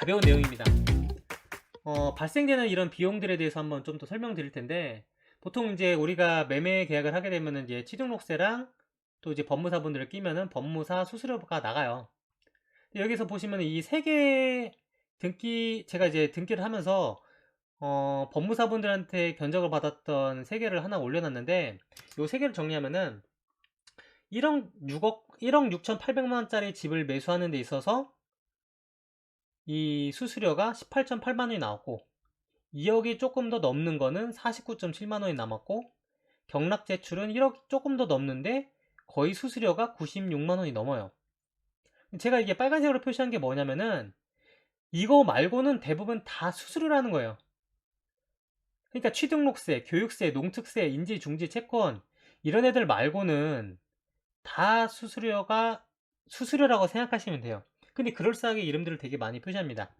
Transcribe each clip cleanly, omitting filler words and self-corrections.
가벼운 내용입니다. 발생되는 이런 비용들에 대해서 한번 좀 더 설명드릴 텐데, 보통 이제 우리가 매매 계약을 하게 되면은 이제 취등록세랑 또 이제 법무사분들을 끼면은 법무사 수수료가 나가요. 여기서 보시면 이 세 개 등기, 제가 이제 등기를 하면서 법무사분들한테 견적을 받았던 세 개를 하나 올려놨는데, 요 세 개를 정리하면은 1억 6,800만 원짜리 집을 매수하는 데 있어서 이 수수료가 18.8만 원이 나왔고, 2억이 조금 더 넘는 거는 49.7만 원이 남았고, 경락 제출은 1억 조금 더 넘는데 거의 수수료가 96만 원이 넘어요. 제가 이게 빨간색으로 표시한 게 뭐냐면은 이거 말고는 대부분 다 수수료라는 거예요. 그러니까 취등록세, 교육세, 농특세, 인지, 중지, 채권 이런 애들 말고는 다 수수료라고 생각하시면 돼요. 근데 그럴싸하게 이름들을 되게 많이 표시합니다.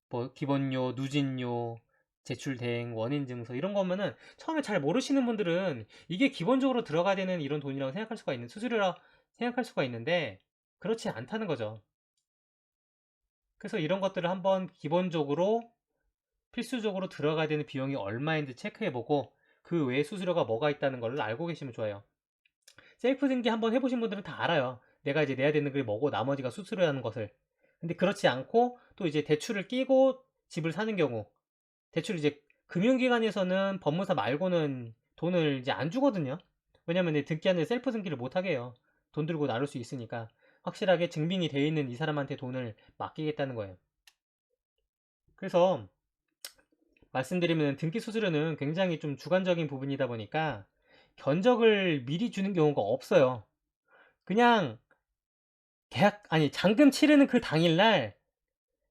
뭐 기본료, 누진료, 제출 대행, 원인 증서 이런 거면은 처음에 잘 모르시는 분들은 이게 기본적으로 들어가야 되는 이런 돈이라고 생각할 수가 있는 수수료라 생각할 수가 있는데 그렇지 않다는 거죠. 그래서 이런 것들을 한번 기본적으로 필수적으로 들어가야 되는 비용이 얼마인지 체크해보고 그 외에 수수료가 뭐가 있다는 걸 알고 계시면 좋아요. 셀프 등기 한번 해보신 분들은 다 알아요. 내가 이제 내야 되는 게 뭐고 나머지가 수수료라는 것을. 근데 그렇지 않고 또 이제 대출을 끼고 집을 사는 경우, 대출 이제 금융기관에서는 법무사 말고는 돈을 이제 안 주거든요. 왜냐면 등기하는데 셀프 등기를 못 하게 해요. 돈 들고 나눌 수 있으니까. 확실하게 증빙이 되어 있는 이 사람한테 돈을 맡기겠다는 거예요. 그래서 말씀드리면 등기 수수료는 굉장히 좀 주관적인 부분이다 보니까 견적을 미리 주는 경우가 없어요. 그냥 잔금 치르는 그 당일날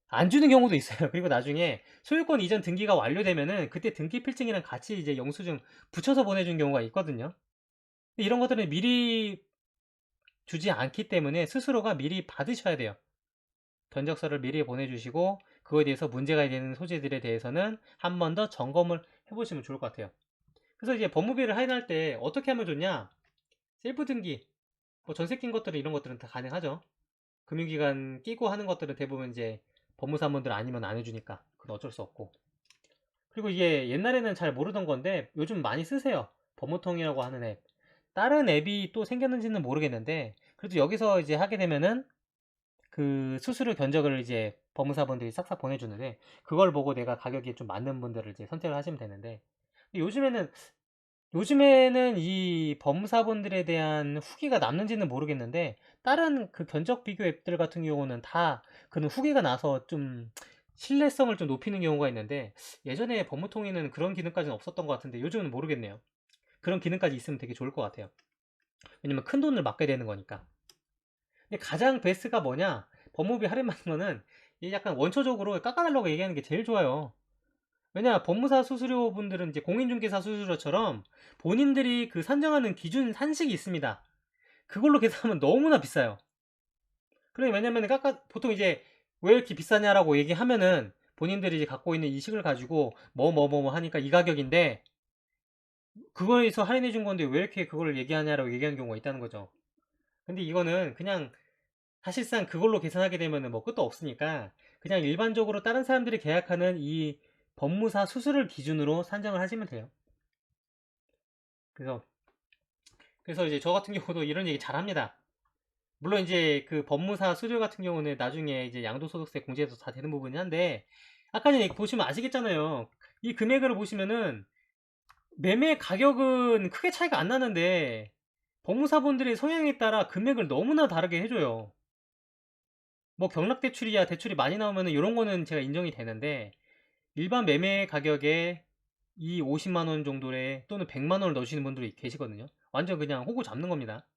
안 주는 경우도 있어요. 그리고 나중에 소유권 이전 등기가 완료되면은 그때 등기 필증이랑 같이 이제 영수증 붙여서 보내준 경우가 있거든요. 이런 것들은 미리 주지 않기 때문에 스스로가 미리 받으셔야 돼요. 견적서를 미리 보내주시고 그거에 대해서 문제가 되는 소재들에 대해서는 한 번 더 점검을 해보시면 좋을 것 같아요. 그래서 이제 법무비를 할인할 때 어떻게 하면 좋냐? 셀프 등기, 뭐 전세 낀 것들은 이런 것들은 다 가능하죠. 금융기관 끼고 하는 것들은 대부분 이제 법무사분들 아니면 안 해주니까 그건 어쩔 수 없고. 그리고 이게 옛날에는 잘 모르던 건데 요즘 많이 쓰세요. 법무통이라고 하는 앱. 다른 앱이 또 생겼는지는 모르겠는데 그래도 여기서 이제 하게 되면은 그 수수료 견적을 이제 법무사분들이 싹싹 보내주는데 그걸 보고 내가 가격이 좀 맞는 분들을 이제 선택을 하시면 되는데 요즘에는 이 법무사분들에 대한 후기가 남는지는 모르겠는데 다른 그 견적 비교 앱들 같은 경우는 다 그런 후기가 나서 좀 신뢰성을 좀 높이는 경우가 있는데 예전에 법무통에는 그런 기능까지는 없었던 것 같은데 요즘은 모르겠네요. 그런 기능까지 있으면 되게 좋을 것 같아요. 왜냐면 큰 돈을 맡게 되는 거니까. 근데 가장 베스트가 뭐냐? 법무비 할인받는 거는 이 약간 원초적으로 깎아달라고 얘기하는 게 제일 좋아요. 왜냐, 법무사 수수료 분들은 이제 공인중개사 수수료처럼 본인들이 그 산정하는 기준 산식이 있습니다. 그걸로 계산하면 너무나 비싸요. 그래, 왜냐면 보통 이제 왜 이렇게 비싸냐라고 얘기하면은 본인들이 이제 갖고 있는 이식을 가지고 뭐 하니까 이 가격인데 그거에서 할인해 준 건데 왜 이렇게 그걸 얘기하냐라고 얘기하는 경우가 있다는 거죠. 근데 이거는 그냥 사실상 그걸로 계산하게 되면은 뭐 끝도 없으니까 그냥 일반적으로 다른 사람들이 계약하는 이 법무사 수수료를 기준으로 산정을 하시면 돼요. 그래서 이제 저 같은 경우도 이런 얘기 잘 합니다. 물론 이제 그 법무사 수수료 같은 경우는 나중에 이제 양도소득세 공제도 다 되는 부분이 한데 아까 전에 보시면 아시겠잖아요. 이 금액을 보시면은 매매 가격은 크게 차이가 안 나는데 법무사분들의 성향에 따라 금액을 너무나 다르게 해줘요. 뭐 경락대출이야 대출이 많이 나오면은 이런 거는 제가 인정이 되는데 일반 매매 가격에 이 50만 원 정도에 또는 100만 원을 넣으시는 분들이 계시거든요. 완전 그냥 호구 잡는 겁니다.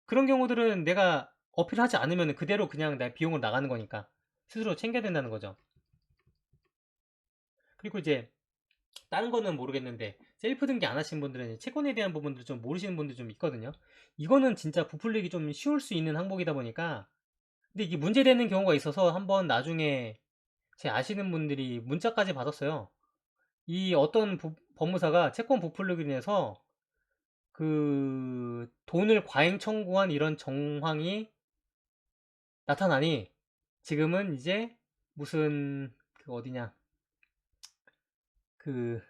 그런 경우들은 내가 어필하지 않으면 그대로 그냥 내 비용을 나가는 거니까 스스로 챙겨야 된다는 거죠. 그리고 이제 다른 거는 모르겠는데 셀프 등기 안 하신 분들은 채권에 대한 부분들 좀 모르시는 분들 좀 있거든요. 이거는 진짜 부풀리기 좀 쉬울 수 있는 항목이다 보니까 근데 이게 문제되는 경우가 있어서 한번 나중에 제 아시는 분들이 문자까지 받았어요. 이 어떤 법무사가 채권 부풀리기로 인해서 그 돈을 과잉 청구한 이런 정황이 나타나니 지금은 이제 무슨 그 어디냐 그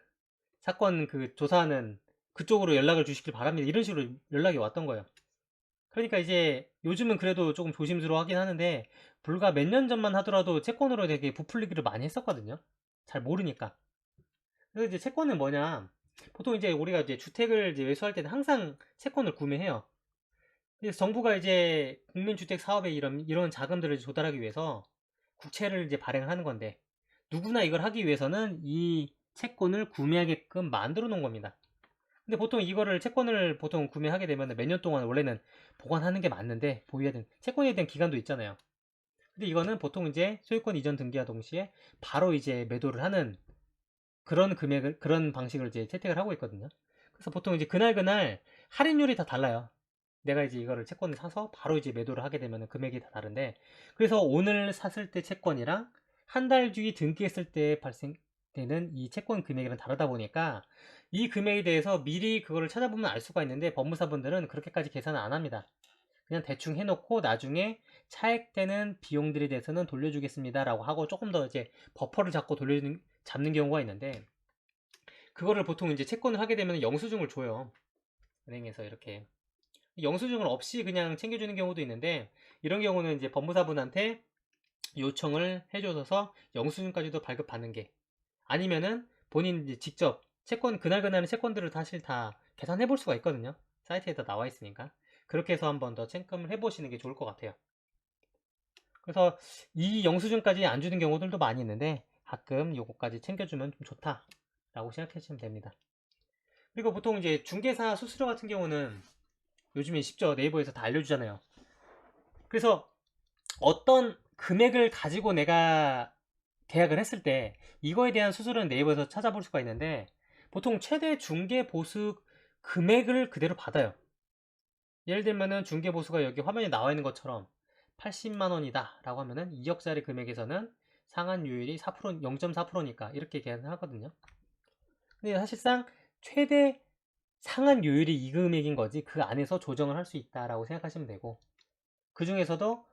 사건 그 조사하는 그쪽으로 연락을 주시길 바랍니다. 이런 식으로 연락이 왔던 거예요. 그러니까 이제 요즘은 그래도 조금 조심스러워 하긴 하는데 불과 몇 년 전만 하더라도 채권으로 되게 부풀리기를 많이 했었거든요. 잘 모르니까. 그래서 이제 채권은 뭐냐? 보통 이제 우리가 이제 주택을 이제 매수할 때는 항상 채권을 구매해요. 그래서 정부가 이제 국민주택 사업에 이런 자금들을 조달하기 위해서 국채를 이제 발행을 하는 건데 누구나 이걸 하기 위해서는 이 채권을 구매하게끔 만들어 놓은 겁니다. 근데 보통 이거를 채권을 보통 구매하게 되면 몇 년 동안 원래는 보관하는 게 맞는데 보유해야 되는 채권에 대한 기간도 있잖아요. 근데 이거는 보통 이제 소유권 이전 등기와 동시에 바로 이제 매도를 하는 그런 금액을 그런 방식을 이제 채택을 하고 있거든요. 그래서 보통 이제 그날 할인율이 다 달라요. 내가 이제 이거를 채권을 사서 바로 이제 매도를 하게 되면 금액이 다 다른데 그래서 오늘 샀을 때 채권이랑 한 달 뒤 등기했을 때 발생되는 이 채권 금액이랑 다르다 보니까 이 금액에 대해서 미리 그거를 찾아보면 알 수가 있는데 법무사분들은 그렇게까지 계산을 안 합니다. 그냥 대충 해놓고 나중에 차액되는 비용들에 대해서는 돌려주겠습니다 라고 하고 조금 더 이제 버퍼를 잡는 경우가 있는데 그거를 보통 이제 채권을 하게 되면 영수증을 줘요. 은행에서 이렇게 영수증을 없이 그냥 챙겨주는 경우도 있는데 이런 경우는 이제 법무사분한테 요청을 해줘서 영수증까지도 발급받는 게 아니면은 본인 이제 직접 채권 그날의 채권들을 사실 다 계산해 볼 수가 있거든요. 사이트에 다 나와 있으니까 그렇게 해서 한번 더 체크를 해보시는 게 좋을 것 같아요. 그래서 이 영수증까지 안 주는 경우들도 많이 있는데 가끔 요거까지 챙겨주면 좀 좋다라고 생각하시면 됩니다. 그리고 보통 이제 중개사 수수료 같은 경우는 요즘에 쉽죠. 네이버에서 다 알려주잖아요. 그래서 어떤 금액을 가지고 내가 계약을 했을 때 이거에 대한 수수료는 네이버에서 찾아볼 수가 있는데 보통 최대 중개 보수 금액을 그대로 받아요. 예를 들면은 중개 보수가 여기 화면에 나와 있는 것처럼 80만 원이다 라고 하면은 2억짜리 금액에서는 상한율이 4%, 0.4%니까 이렇게 계산을 하거든요. 근데 사실상 최대 상한율이 이 금액인 거지 그 안에서 조정을 할 수 있다라고 생각하시면 되고 그 중에서도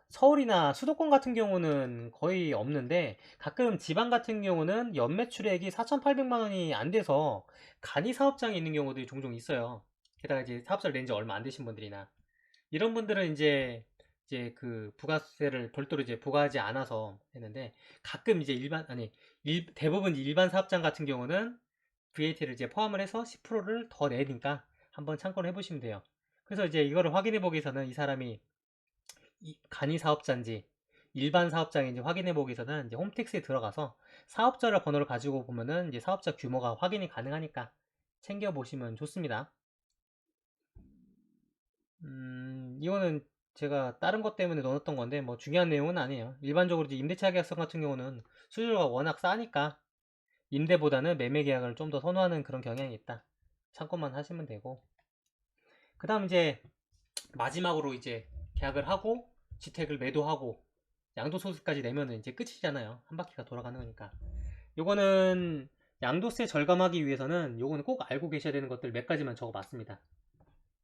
서울이나 수도권 같은 경우는 거의 없는데 가끔 지방 같은 경우는 연매출액이 4,800만 원이 안 돼서 간이 사업장에 있는 경우들이 종종 있어요. 게다가 이제 사업자를 낸 지 얼마 안 되신 분들이나 이런 분들은 이제 그 부가세를 별도로 이제 부과하지 않아서 했는데 가끔 이제 대부분 일반 사업장 같은 경우는 VAT를 이제 포함을 해서 10%를 더 내니까 한번 참고를 해보시면 돼요. 그래서 이제 이거를 확인해 보기 위해서는 이 사람이 간이 사업자인지 일반 사업장인지 확인해 보기 위해서는 이제 홈택스에 들어가서 사업자 번호를 가지고 보면은 이제 사업자 규모가 확인이 가능하니까 챙겨 보시면 좋습니다. 이거는 제가 다른 것 때문에 넣었던 건데 뭐 중요한 내용은 아니에요. 일반적으로 이제 임대차 계약서 같은 경우는 수수료가 워낙 싸니까 임대보다는 매매 계약을 좀 더 선호하는 그런 경향이 있다. 참고만 하시면 되고. 그 다음 이제 마지막으로 이제 계약을 하고 주택을 매도하고 양도소득까지 내면은 이제 끝이잖아요. 한 바퀴가 돌아가는 거니까. 요거는 양도세 절감하기 위해서는 요거는 꼭 알고 계셔야 되는 것들 몇 가지만 적어봤습니다.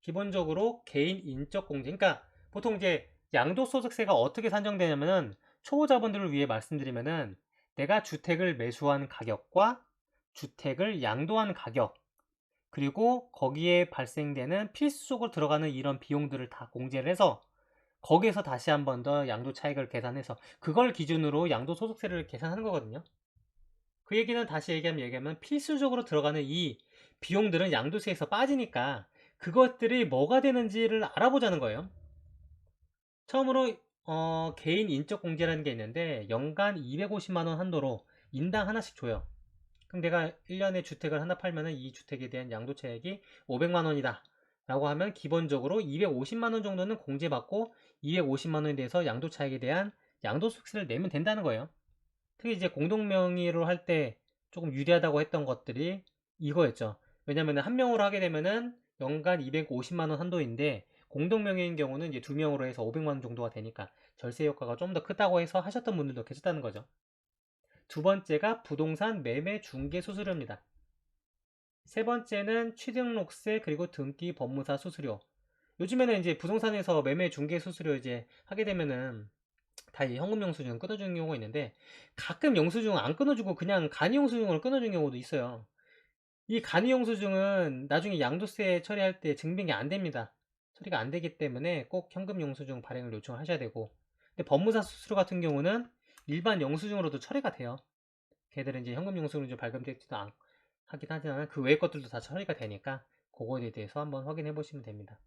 기본적으로 개인 인적 공제. 그러니까 보통 이제 양도소득세가 어떻게 산정되냐면은 초보자분들을 위해 말씀드리면은 내가 주택을 매수한 가격과 주택을 양도한 가격 그리고 거기에 발생되는 필수적으로 들어가는 이런 비용들을 다 공제를 해서 거기에서 다시 한 번 더 양도 차익을 계산해서 그걸 기준으로 양도소득세를 계산하는 거거든요. 그 얘기는 다시 얘기하면 필수적으로 들어가는 이 비용들은 양도세에서 빠지니까 그것들이 뭐가 되는지를 알아보자는 거예요. 처음으로 개인 인적 공제라는 게 있는데 연간 250만 원 한도로 인당 하나씩 줘요. 그럼 내가 1년에 주택을 하나 팔면은 이 주택에 대한 양도차익이 500만 원이다 라고 하면 기본적으로 250만 원 정도는 공제받고 250만 원에 대해서 양도차익에 대한 양도소득세를 내면 된다는 거예요. 특히 이제 공동명의로 할 때 조금 유리하다고 했던 것들이 이거였죠. 왜냐면 한 명으로 하게 되면은 연간 250만 원 한도인데 공동명의인 경우는 이제 두 명으로 해서 500만 원 정도가 되니까 절세 효과가 좀 더 크다고 해서 하셨던 분들도 계셨다는 거죠. 두 번째가 부동산 매매 중개 수수료입니다. 세 번째는 취등록세 그리고 등기 법무사 수수료. 요즘에는 이제 부동산에서 매매 중개 수수료 이제 하게 되면은 다 이 현금 영수증 끊어주는 경우가 있는데, 가끔 영수증 안 끊어주고 그냥 간이 영수증으로 끊어주는 경우도 있어요. 이 간이 영수증은 나중에 양도세 처리할 때 증빙이 안 됩니다. 처리가 안 되기 때문에 꼭 현금 영수증 발행을 요청하셔야 되고, 근데 법무사 수수료 같은 경우는 일반 영수증으로도 처리가 돼요. 걔들은 이제 현금 영수증 발급되지도 하긴 하지만 그 외의 것들도 다 처리가 되니까 그거에 대해서 한번 확인해 보시면 됩니다.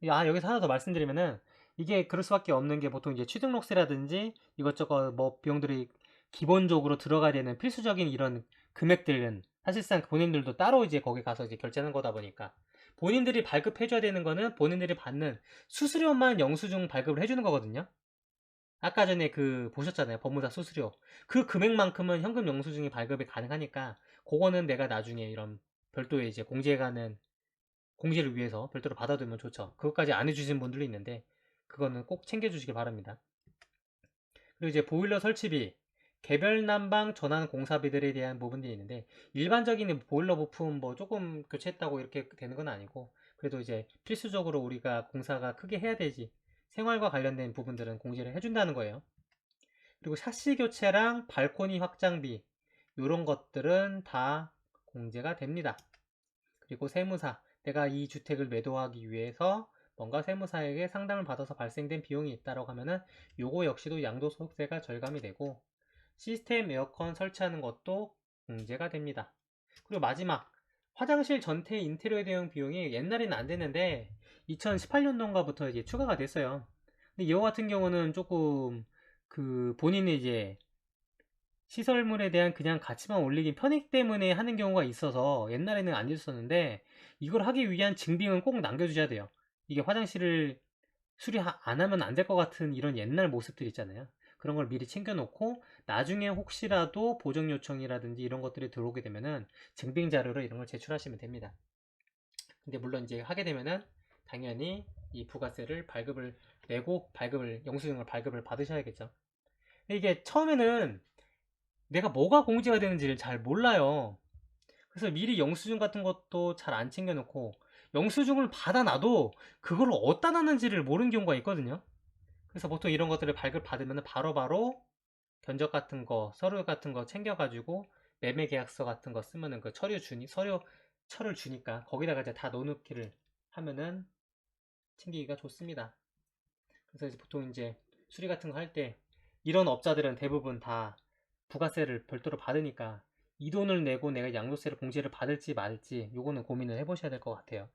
여기서 하나 더 말씀드리면은, 이게 그럴 수밖에 없는 게, 보통 이제 취등록세라든지 이것저것 뭐 비용들이 기본적으로 들어가야 되는 필수적인 이런 금액들은 사실상 본인들도 따로 이제 거기 가서 이제 결제하는 거다 보니까, 본인들이 발급해줘야 되는 거는 본인들이 받는 수수료만 영수증 발급을 해주는 거거든요. 아까 전에 그 보셨잖아요, 법무사 수수료. 그 금액만큼은 현금 영수증이 발급이 가능하니까 그거는 내가 나중에 이런 별도의 이제 공제가는 공지를 위해서 별도로 받아두면 좋죠. 그것까지 안 해주신 분들도 있는데, 그거는 꼭 챙겨주시길 바랍니다. 그리고 이제 보일러 설치비, 개별 난방 전환 공사비들에 대한 부분들이 있는데, 일반적인 보일러 부품 뭐 조금 교체했다고 이렇게 되는 건 아니고, 그래도 이제 필수적으로 우리가 공사가 크게 해야 되지, 생활과 관련된 부분들은 공지를 해준다는 거예요. 그리고 샤시 교체랑 발코니 확장비, 이런 것들은 다 공제가 됩니다. 그리고 세무사, 내가 이 주택을 매도하기 위해서 뭔가 세무사에게 상담을 받아서 발생된 비용이 있다고 하면은 요거 역시도 양도소득세가 절감이 되고, 시스템 에어컨 설치하는 것도 공제가 됩니다. 그리고 마지막, 화장실 전체 인테리어 대용 비용이 옛날에는 안 됐는데 2018년도인가부터 이제 추가가 됐어요. 근데 이거 같은 경우는 조금 그 본인이 이제 시설물에 대한 그냥 가치만 올리긴 편익 때문에 하는 경우가 있어서 옛날에는 안 있었는데, 이걸 하기 위한 증빙은 꼭 남겨주셔야 돼요. 이게 화장실을 수리 안 하면 안 될 것 같은 이런 옛날 모습들 있잖아요. 그런 걸 미리 챙겨놓고 나중에 혹시라도 보정 요청이라든지 이런 것들이 들어오게 되면은 증빙 자료로 이런 걸 제출하시면 됩니다. 근데 물론 이제 하게 되면은 당연히 이 부가세를 발급을 내고 영수증을 발급을 받으셔야겠죠. 이게 처음에는 내가 뭐가 공제가 되는지를 잘 몰라요. 그래서 미리 영수증 같은 것도 잘 안 챙겨놓고, 영수증을 받아놔도 그걸 어디다 놨는지를 모르는 경우가 있거든요. 그래서 보통 이런 것들을 발급받으면 바로바로 견적 같은 거, 서류 같은 거 챙겨가지고 매매 계약서 같은 거 쓰면은 그 서류철을 주니까 거기다가 이제 다 넣어놓기를 하면은 챙기기가 좋습니다. 그래서 이제 보통 이제 수리 같은 거 할 때 이런 업자들은 대부분 다 부가세를 별도로 받으니까 이 돈을 내고 내가 양도세를 공제를 받을지 말지 요거는 고민을 해보셔야 될 것 같아요.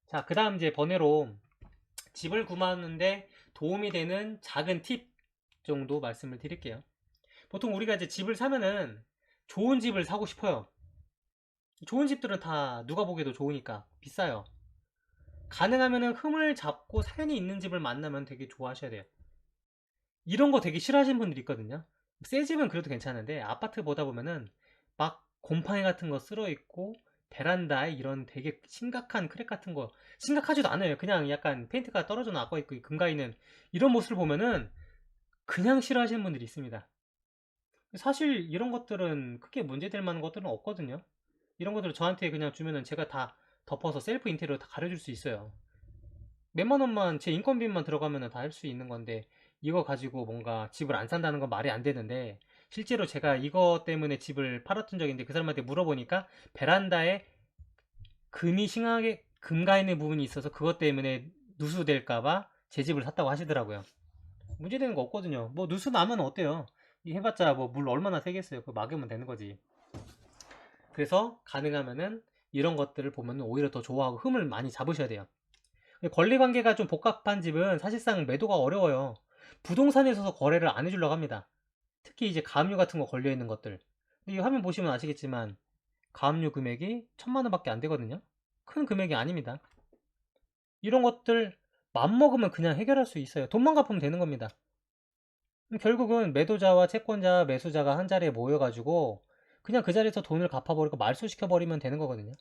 자, 그 다음 이제 번외로 집을 구매하는데 도움이 되는 작은 팁 정도 말씀을 드릴게요. 보통 우리가 이제 집을 사면은 좋은 집을 사고 싶어요. 좋은 집들은 다 누가 보기에도 좋으니까 비싸요. 가능하면은 흠을 잡고 사연이 있는 집을 만나면 되게 좋아하셔야 돼요. 이런 거 되게 싫어하시는 분들이 있거든요. 새 집은 그래도 괜찮은데 아파트 보다 보면은 막 곰팡이 같은 거 쓸어 있고 베란다에 이런 되게 심각한 크랙 같은 거, 심각하지도 않아요. 그냥 약간 페인트가 떨어져 나고 있고 금가 있는 이런 모습을 보면은 그냥 싫어하시는 분들이 있습니다. 사실 이런 것들은 크게 문제될 만한 것들은 없거든요. 이런 것들을 저한테 그냥 주면은 제가 다 덮어서 셀프 인테리어 다 가려줄 수 있어요. 몇만 원만 제 인건비만 들어가면 다 할 수 있는 건데, 이거 가지고 뭔가 집을 안 산다는 건 말이 안 되는데, 실제로 제가 이거 때문에 집을 팔았던 적인데 그 사람한테 물어보니까 베란다에 금이 심하게 금가 있는 부분이 있어서 그것 때문에 누수될까봐 제 집을 샀다고 하시더라고요. 문제되는 거 없거든요. 뭐 누수 나면 어때요? 이 해봤자 뭐 물 얼마나 새겠어요. 그거 막으면 되는 거지. 그래서 가능하면은 이런 것들을 보면 오히려 더 좋아하고 흠을 많이 잡으셔야 돼요. 권리 관계가 좀 복잡한 집은 사실상 매도가 어려워요. 부동산에서 거래를 안 해주려고 합니다. 특히 이제 가압류 같은 거 걸려 있는 것들. 이 화면 보시면 아시겠지만 가압류 금액이 1,000만 원밖에 안 되거든요. 큰 금액이 아닙니다. 이런 것들 맘먹으면 그냥 해결할 수 있어요. 돈만 갚으면 되는 겁니다. 결국은 매도자와 채권자, 매수자가 한 자리에 모여가지고 그냥 그 자리에서 돈을 갚아버리고 말소시켜버리면 되는 거거든요.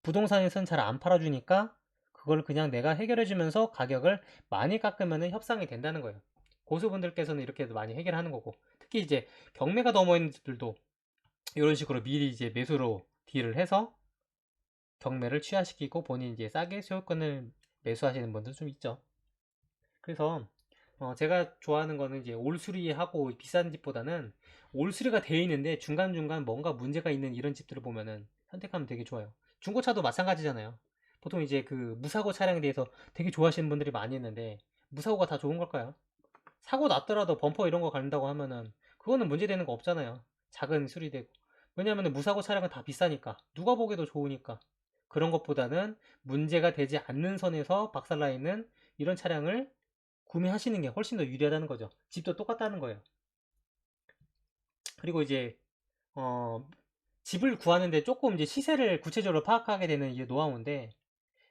부동산에서는 잘 안 팔아주니까 그걸 그냥 내가 해결해주면서 가격을 많이 깎으면 협상이 된다는 거예요. 고수분들께서는 이렇게 많이 해결하는 거고, 특히 이제 경매가 넘어 있는 집들도 이런 식으로 미리 이제 매수로 딜을 해서 경매를 취하시키고 본인 이제 싸게 소유권을 매수하시는 분들 좀 있죠. 그래서 제가 좋아하는 거는 이제 올수리하고 비싼 집보다는 올수리가 돼 있는데 중간중간 뭔가 문제가 있는 이런 집들을 보면은 선택하면 되게 좋아요. 중고차도 마찬가지잖아요. 보통 이제 그 무사고 차량에 대해서 되게 좋아하시는 분들이 많이 있는데 무사고가 다 좋은 걸까요? 사고 났더라도 범퍼 이런 거 갈린다고 하면은 그거는 문제되는 거 없잖아요. 작은 수리되고. 왜냐면은 무사고 차량은 다 비싸니까. 누가 보기에도 좋으니까. 그런 것보다는 문제가 되지 않는 선에서 박살나 있는 이런 차량을 구매하시는 게 훨씬 더 유리하다는 거죠. 집도 똑같다는 거예요. 그리고 이제 어, 집을 구하는데 조금 이제 시세를 구체적으로 파악하게 되는 이게 노하우인데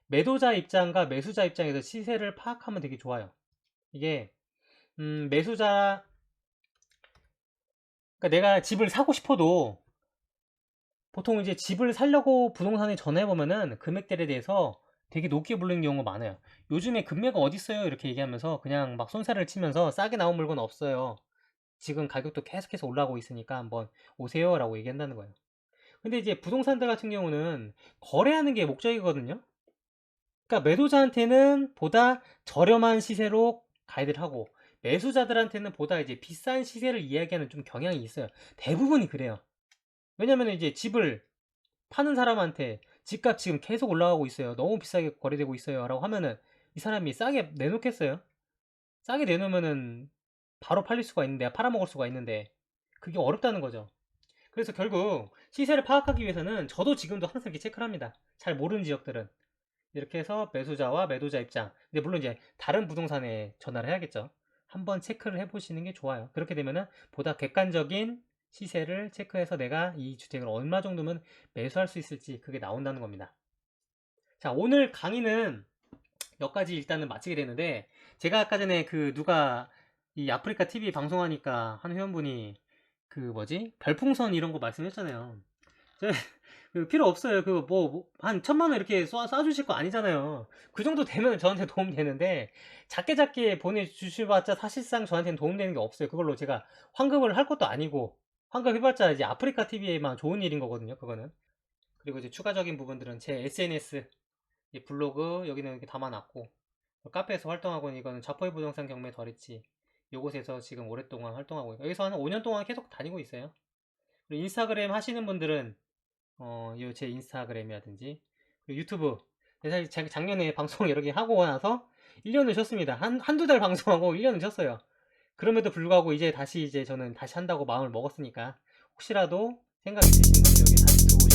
매도자 입장과 매수자 입장에서 시세를 파악하면 되게 좋아요. 이게 매수자 그러니까 내가 집을 사고 싶어도 보통 이제 집을 사려고 부동산에 전화해 보면은 금액대에 대해서 되게 높게 부르는 경우가 많아요. 요즘에 금매가 어디 있어요? 이렇게 얘기하면서 그냥 막 손살을 치면서 싸게 나온 물건 없어요. 지금 가격도 계속해서 올라가고 있으니까 한번 오세요라고 얘기한다는 거예요. 근데 이제 부동산들 같은 경우는 거래하는 게 목적이거든요. 그러니까 매도자한테는 보다 저렴한 시세로 가이드를 하고 매수자들한테는 보다 이제 비싼 시세를 이야기하는 좀 경향이 있어요. 대부분이 그래요. 왜냐면 이제 집을 파는 사람한테 집값 지금 계속 올라가고 있어요. 너무 비싸게 거래되고 있어요. 라고 하면은 이 사람이 싸게 내놓겠어요? 싸게 내놓으면은 바로 팔릴 수가 있는데, 팔아먹을 수가 있는데, 그게 어렵다는 거죠. 그래서 결국 시세를 파악하기 위해서는 저도 지금도 항상 이렇게 체크를 합니다. 잘 모르는 지역들은. 이렇게 해서 매수자와 매도자 입장. 근데 물론 이제 다른 부동산에 전화를 해야겠죠. 한번 체크를 해보시는 게 좋아요. 그렇게 되면은 보다 객관적인 시세를 체크해서 내가 이 주택을 얼마 정도면 매수할 수 있을지 그게 나온다는 겁니다. 자, 오늘 강의는 여기까지 일단은 마치게 되는데 제가 아까 전에 그 누가 이 아프리카 TV 방송하니까 한 회원분이 그 뭐지? 별풍선 이런 거 말씀했잖아요. 그 필요 없어요. 그 뭐 한 1,000만 원 이렇게 쏴주실 거 아니잖아요. 그 정도 되면 저한테 도움 되는데 작게 작게 보내주셔봤자 사실상 저한테는 도움되는 게 없어요. 그걸로 제가 환급을 할 것도 아니고 환급해봤자 이제 아프리카 TV에만 좋은 일인 거거든요. 그거는. 그리고 이제 추가적인 부분들은 제 SNS, 블로그 여기는 이렇게 담아놨고 카페에서 활동하고 있는 이거는 자포의 부동산 경매 덜했지. 요곳에서 지금 오랫동안 활동하고 있고 여기서 한 5년 동안 계속 다니고 있어요. 그리고 인스타그램 하시는 분들은 요 제 인스타그램이라든지 유튜브 사실 제가 작년에 방송 여러 개 하고 나서 1년을 쉬었습니다. 한두 달 방송하고 1년을 쉬었어요. 그럼에도 불구하고 이제 다시 이제 저는 다시 한다고 마음을 먹었으니까 혹시라도 생각 있으신 분들 여기 다시 들어오시면